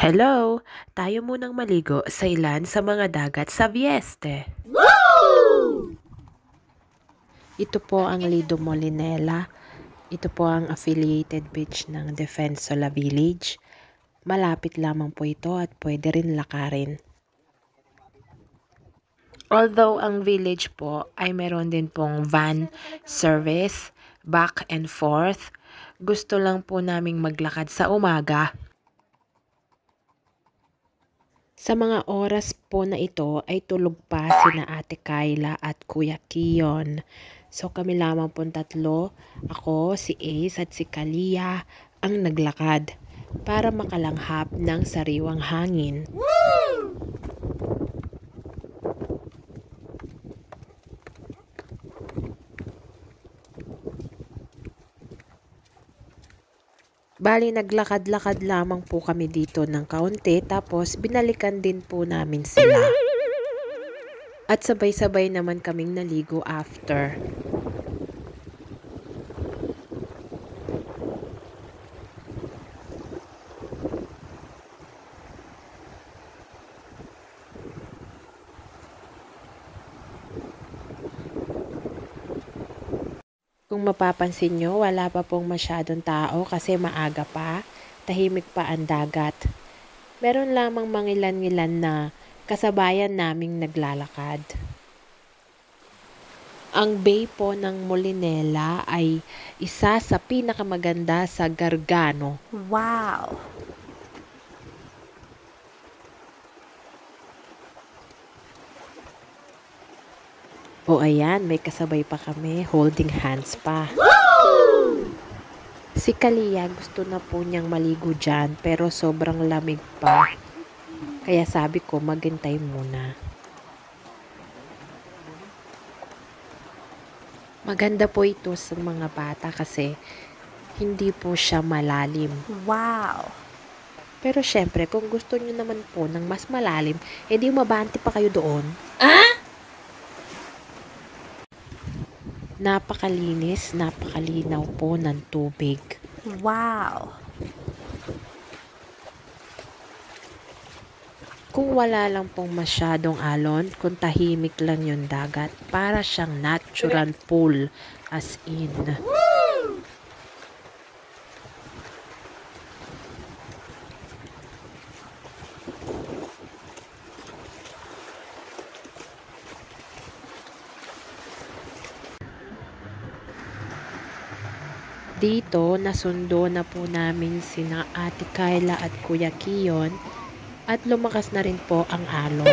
Hello! Tayo munang maligo sa ilan sa mga dagat sa Vieste. Ito po ang Lido Molinela. Ito po ang affiliated beach ng Defensola Village. Malapit lamang po ito at pwede rin lakarin. Although ang village po ay meron din pong van service, back and forth, gusto lang po naming maglakad sa umaga. Sa mga oras po na ito ay tulog pa sina Ate Kyla at Kuya Kion. So kami lamang po tatlo, ako, si Ace at si Kalia ang naglakad para makalanghap ng sariwang hangin. Bali, naglakad-lakad lamang po kami dito ng kaunti, tapos binalikan din po namin sila. At sabay-sabay naman kaming naligo after. Kung mapapansin nyo, wala pa pong masyadong tao kasi maaga pa, tahimik pa ang dagat. Meron lamang mangilan-ngilan na kasabayan naming naglalakad. Ang bay po ng Molinela ay isa sa pinakamaganda sa Gargano. Wow! O ayan, may kasabay pa kami, holding hands pa. Si Kalia gusto na po niyang maligo dyan pero sobrang lamig pa. Kaya sabi ko maghintay muna. Maganda po ito sa mga bata kasi hindi po siya malalim. Wow! Pero syempre kung gusto niyo naman po ng mas malalim, edi mabanti pa kayo doon. Napakalinis, napakalinaw po ng tubig. Wow! Kung wala lang pong masyadong alon, kung tahimik lang yung dagat, para siyang natural pool as in. Dito, nasundo na po namin sina Ate Kyla at Kuya Kion at lumakas na rin po ang alon.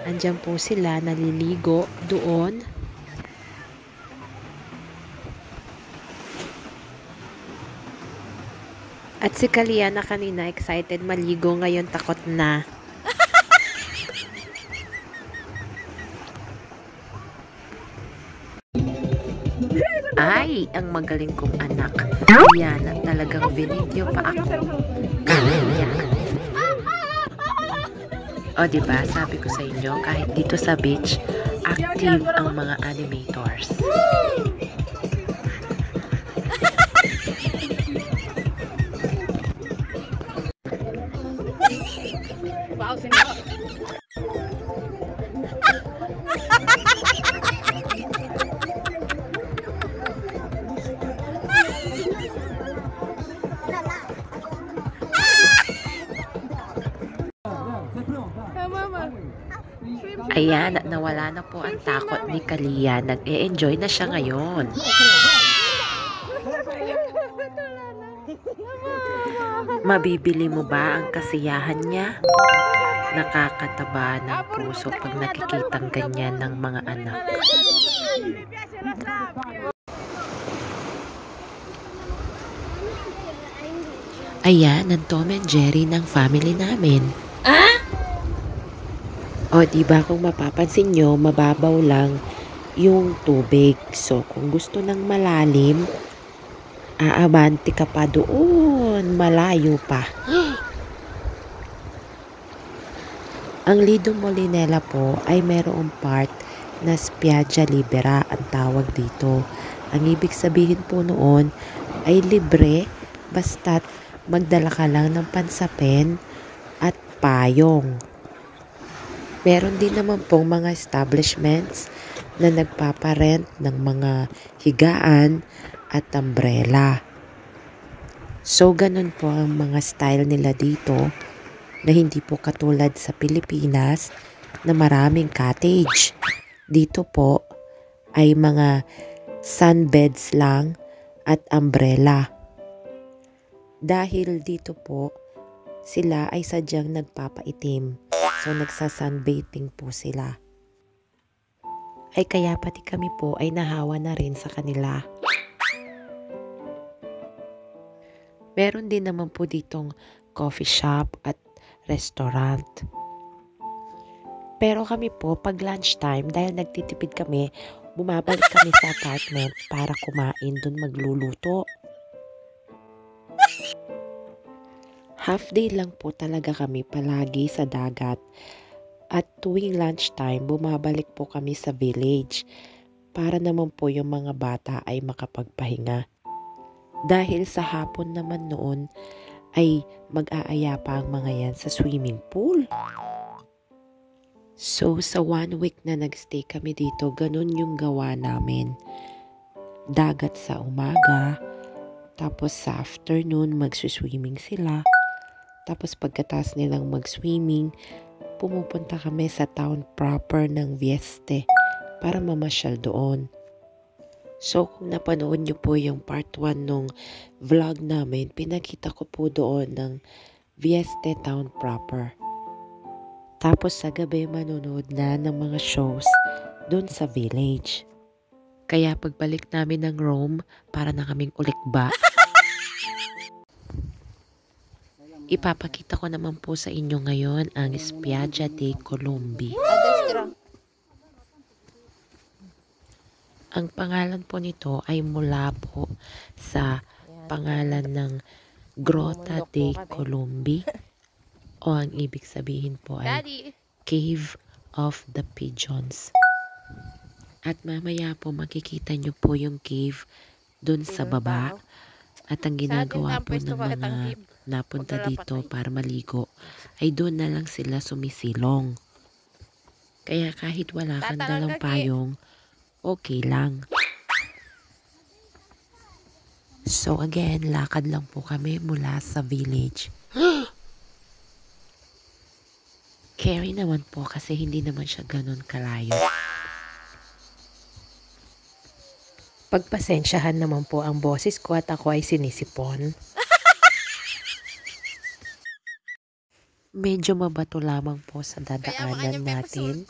Andiyan po sila naliligo doon. At si Kalia na kanina excited maligo, ngayon takot na. Ay, ang magaling kong anak. Yan, talagang binidyo pa ako. Kaya. O diba, sabi ko sa inyo, kahit dito sa beach, active ang mga animators. Ayan, nawala na po ang takot ni Kalia. Nag-e-enjoy na siya ngayon. Mabibili mo ba ang kasiyahan niya? Nakakataba ng puso pag nakikitang ganyan ng mga anak. Ayan, ang Tom and Jerry ng family namin. O, diba kung mapapansin nyo, mababaw lang yung tubig. So, kung gusto ng malalim, aabanti ka pa doon, malayo pa. Ang Lido Molinela po ay mayroong part na Spiaggia Libera ang tawag dito. Ang ibig sabihin po noon ay libre basta't magdala ka lang ng pansapin at payong. Meron din naman pong mga establishments na nagpaparent ng mga higaan at umbrella. So, ganun po ang mga style nila dito na hindi po katulad sa Pilipinas na maraming cottage. Dito po ay mga sunbeds lang at umbrella. Dahil dito po, sila ay sadyang nagpapaitim. So, nagsasunbathing po sila. Ay kaya pati kami po ay nahawa na rin sa kanila. Meron din naman po ditong coffee shop at restaurant. Pero kami po, pag lunchtime, dahil nagtitipid kami, bumabalik kami sa apartment para kumain, dun magluluto. Half day lang po talaga kami palagi sa dagat. At tuwing lunchtime, bumabalik po kami sa village para naman po yung mga bata ay makapagpahinga. Dahil sa hapon naman noon ay mag-aaya pa ang mga yan sa swimming pool. So sa 1 week na nagstay kami dito, ganun yung gawa namin. Dagat sa umaga, tapos sa afternoon magsuswimming sila. Tapos pagkatapos nilang mag-swimming, pumupunta kami sa town proper ng Vieste para mamasyal doon. So kung napanood nyo po yung part 1 nung vlog namin, pinakita ko po doon ng Vieste town proper. Tapos sa gabi manonood na ng mga shows doon sa village. Kaya pagbalik namin ng Rome, para na kaming ulikba. Ipapakita ko naman po sa inyo ngayon ang Spiaggia dei Colombi. Ang pangalan po nito ay mula po sa pangalan ng Grotta dei Colombi. O ang ibig sabihin po ay Cave of the Pigeons. At mamaya po makikita nyo po yung cave dun sa baba. At ang ginagawa po ng mga napunta dito para maligo ay doon na lang sila sumisilong. Kaya kahit wala kang dalang payong, okay lang. So again, lakad lang po kami mula sa village. Carry naman po kasi hindi naman siya ganun kalayo. Pagpasensyahan naman po ang boses ko at ako ay sinisipon. Medyo mabato lamang po sa dadaanan natin.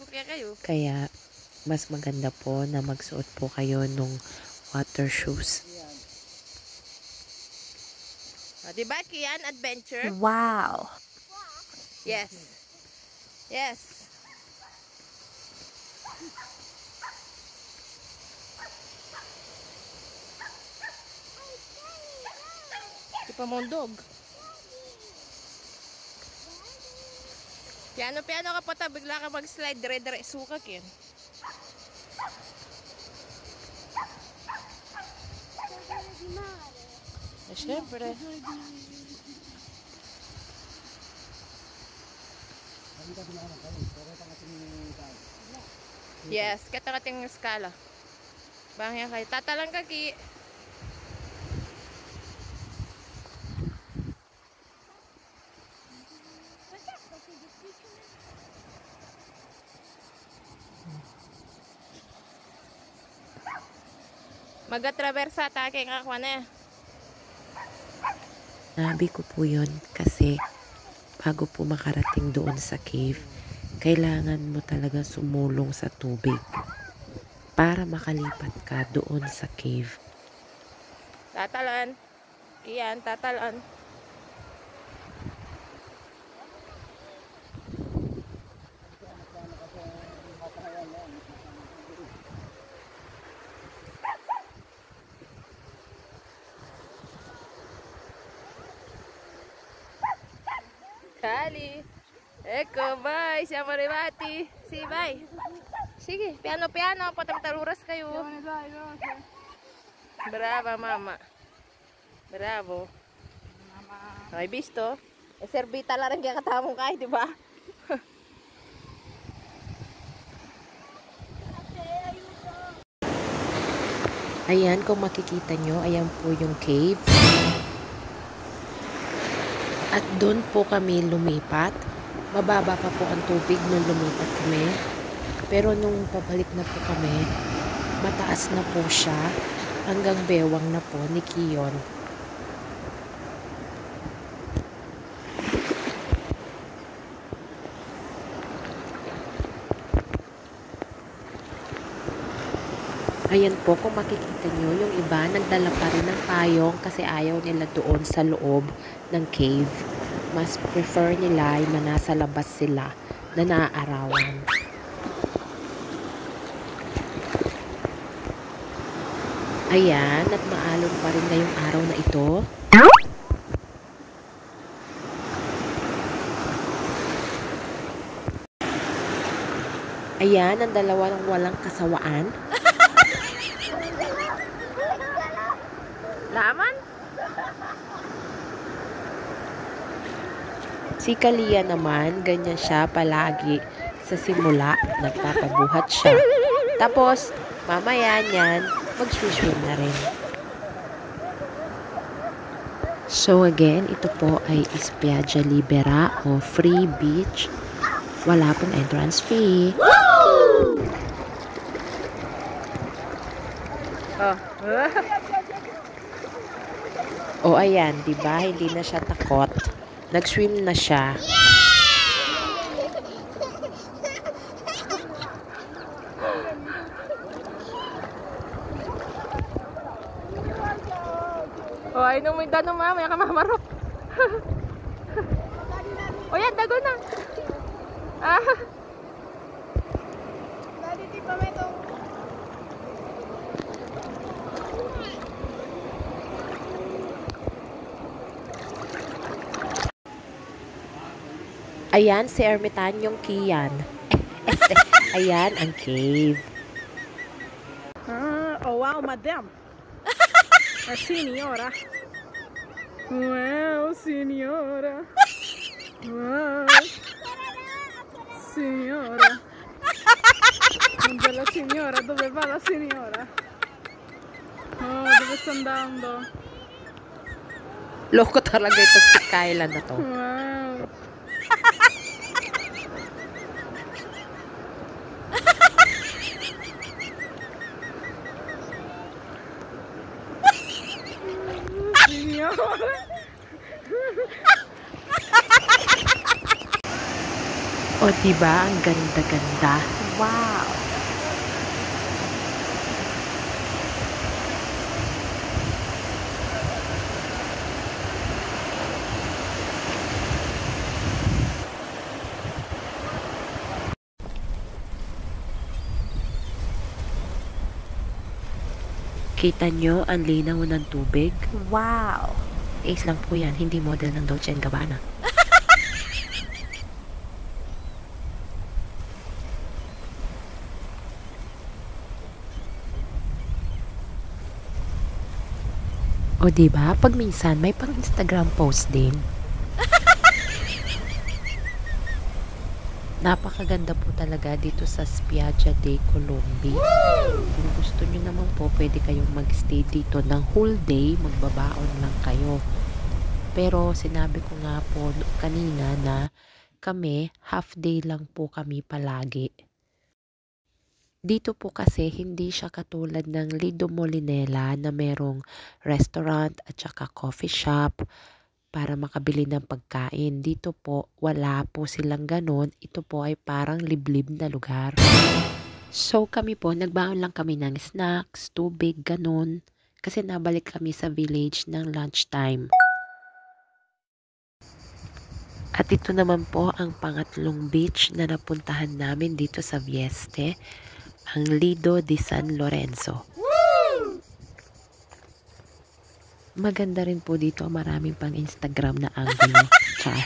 Kaya mas maganda po na magsuot po kayo nung water shoes. Diba, Kian? Adventure? Wow. Yes. Yes. Di pa mong dog. Piano ka pa, bigla ka mag-slide, dire-dire suka, Kian. Siyempre. Yes, kata-kating skala. Bangya kayo. Tatalang ka, Ki. Mag-atraversa atake nga kwa na. Nabi ko po yun kasi bago po makarating doon sa cave, kailangan mo talaga sumulong sa tubig para makalipat ka doon sa cave. Tatalan. Kian, tatalan. Kali. Eko, bye. Siamo arrivati. Si, bye. Sige, piano-piano. Patamtaruras kayo. Brava, mama. Bravo. Mama. Ay, bisto. E, serbita lang rin kaya katamong kay, di ba? Ayan, kung makikita nyo, ayan po yung cave. At doon po kami lumipat. Mababa pa po ang tubig nung lumipat kami. Pero nung pabalik na po kami, mataas na po siya. Hanggang bewang na po ni Kiyon. Ayan po, kung makikita nyo, yung iba nagdala pa rin ng payong kasi ayaw nila doon sa loob ng cave. Mas prefer nila yung na nasa labas sila na naaarawan. Ayan, at maalon pa rin ngayong araw na ito. Ayan, ang dalawa ng walang kasawaan. Laman? Si Kalia naman, ganyan siya palagi sa simula, nagpapabuhat siya. Tapos, mamaya niyan, mag-swim na rin. So again, ito po ay Spiaggia Libera o free beach. Wala pong entrance fee. Oh. O ayan, di ba? Hindi na siya takot. Nag-swim na siya. Oh, ay nung may dano mamaya ka mamarok. O yan, dago na. Ah. Ayan, si Ermitanyong Kian. Ayan, ang cave. Oh wow, madam. A senhora. Wow, senhora. Wow. Signora. Bella signora, dove va la signora? Oh, dove sta andando? Loko talaga itong si Kyla na to. Wow. Signora. O diba, ang ganda-ganda. Wow. Kita nyo ang linaw ng tubig? Wow. Ace lang po yan, hindi model ng Dolce & Gabbana. O diba, pag minsan may pang Instagram post din. Napakaganda po talaga dito sa Spiaggia dei Colombi. Kung gusto nyo naman po, pwede kayong magstay dito ng whole day, magbabaon lang kayo. Pero sinabi ko nga po kanina na kami, half day lang po kami palagi. Dito po kasi hindi siya katulad ng Lido Molinella na merong restaurant at saka coffee shop para makabili ng pagkain. Dito po, wala po silang ganun. Ito po ay parang liblib na lugar. So kami po, nagbaon lang kami ng snacks, tubig, ganun. Kasi nabalik kami sa village ng lunchtime. At ito naman po ang pangatlong beach na napuntahan namin dito sa Vieste, ang Lido di San Lorenzo. Maganda rin po dito, maraming pang Instagram na angulo. Char.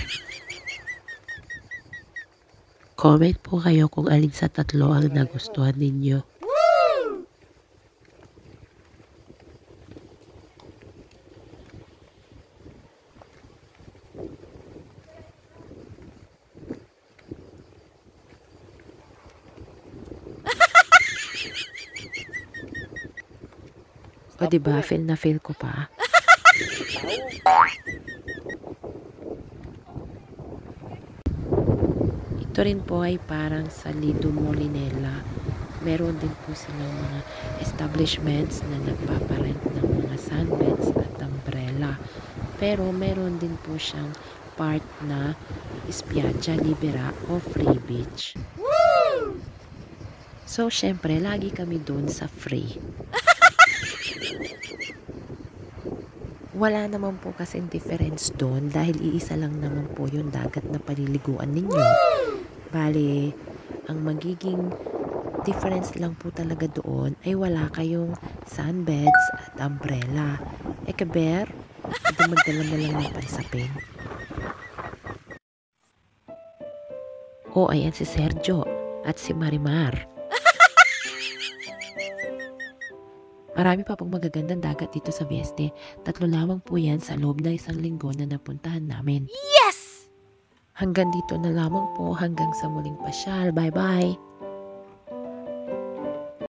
Comment po kayo kung alin sa tatlo ang nagustuhan ninyo. Diba? Feel na feel ko pa. Ito rin po ay parang sa Lido Molinella. Meron din po silang mga establishments na nagpaparent ng mga sunbeds at umbrella. Pero meron din po siyang part na Spiaggia Libera o free beach. So, syempre, lagi kami dun sa free. Wala naman po kasing difference doon dahil iisa lang naman po yung dagat na paliliguan ninyo. Bale, ang magiging difference lang po talaga doon ay wala kayong sunbeds at umbrella. Kaber, hindi magdala na lang ng pansapin. O, ayan si Sergio at si Marimar. Marami pa pong magagandang dagat dito sa Vieste. 3 lamang po yan sa loob na 1 linggo na napuntahan namin. Yes! Hanggang dito na lamang po, hanggang sa muling pasyal. Bye-bye!